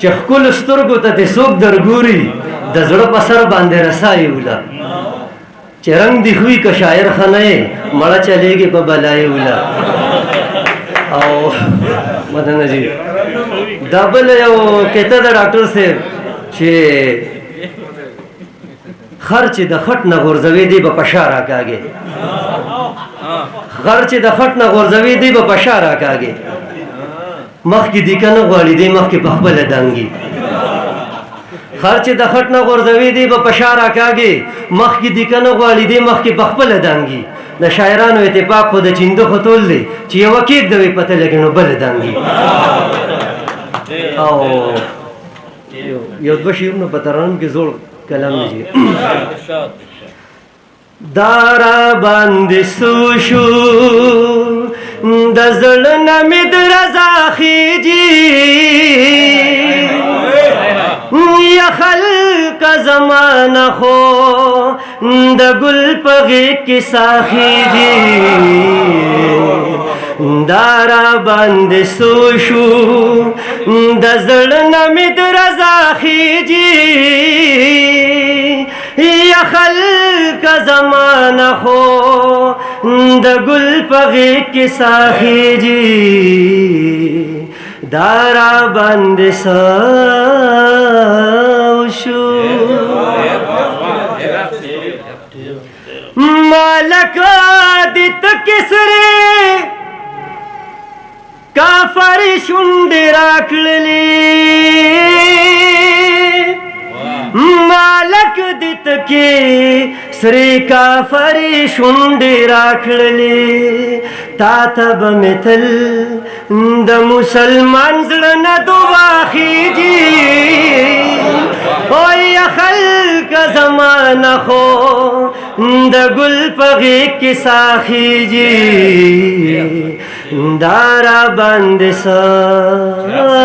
چې ښکلو سترګو ته دې څوک درګوري د زړه په سر باندې رسایي وله چې رنګ دې خوي که شاعر ښه نه یې مړه چلېږي په بلایي وله او مدنه جي دا بل یو کته د ډاکټر صاحب چې خر چې د خټ نه غورځوي دی به په شا راکاږي خر چې د خټ نه غورځوي دی به په شا راکاږي مخکې دی که نه غواړي دی مخکې په خپله دنګي خر چې د خټ نه غورځوي دی به په شا راکاږي مخکې دی که نه غواړي دی مخکې په خپله دنګي د شاعرانو اتفاق خو د چیندو خطول دی چې یوه کېږدوي پته لګي نو بله دنګي او یو دوه شعرونه په ترانو کې زوړ کلام دی دارا باندې سوشو د زړه نه مې د رضا خیجي یا خلق زمانه خو د ګل په غېږ کې ساخیجي دارا باندې سوشو د زړه نه مې د رضا خیجي یا خلق زمانه خو د ګل په غېږ کې ساخیجي دارا باندې سوشو مالک دې تکسره کافر شونډې راکړلې مالک دې تکې سرې کافر شونډې راکړلې تا ته به مې تل د مسلمان زړه نه دعا خیږي یا خلق زمانه خو د ګل په غېږ کې ساخیږي دارا باندې سوشو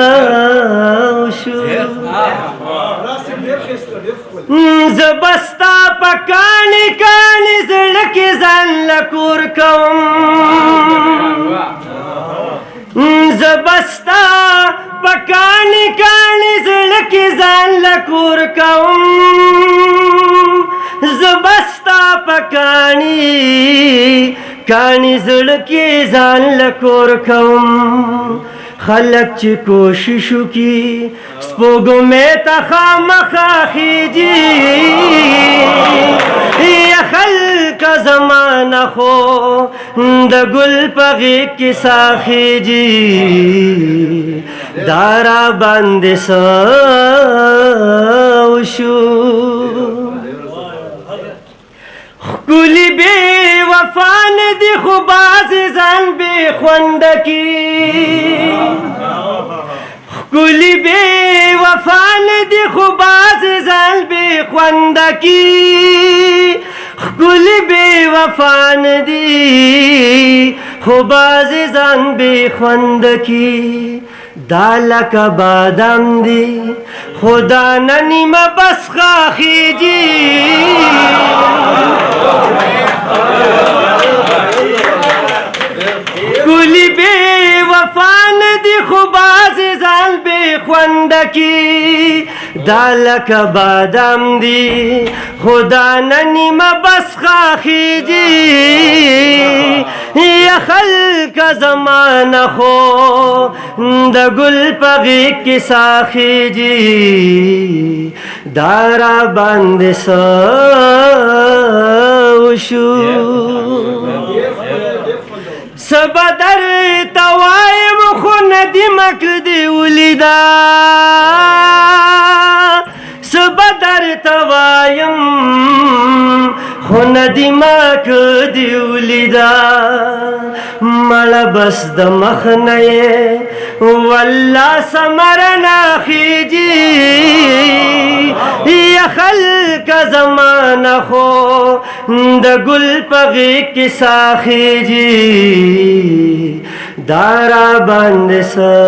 زبستا په کاڼي کاڼي زړه کې ځان لکور کوم زبستا په کاڼي کاڼي زړه کې ځان لکور کوم زبستا په کاڼي کاڼي زړه کې ځان لکور کوم خلق چې کوشش وکړي سپوږمۍ ته خامخا خیږي یا خلق زمانه خو د ګل په غېږ کې ساخیږي دارا باندې سوشو ښکلي بې وفا نه دي خو بعضې ځان بې خونده کي ښکلي بې وفا نه دي خو بعضې ځان بې خونده کي ښکلي بې وفا نه دي خو بعضې ځان بې خونده کي دا لکه بادام دی خو دانه نیمه بس خاخیږي ښکلي بې وفا نه دي خو بعضې ځان بې خونده کي دا لکه بادام دی خو دانه نیمه بس خاخیږي یا خلق زمانه خو د ګل په غېږ کې ساخیږي دارا باندې سوشو سبا درته وایم خو ندیمک دې ولیدا سبا درته وایم خو ندیمک دې ولیدا مړه بس د مخ نه یې والله ثمره نه خیږي یا خلق زمانه خو د ګل په غېږ کې ساخیږي دارا باندې سوشو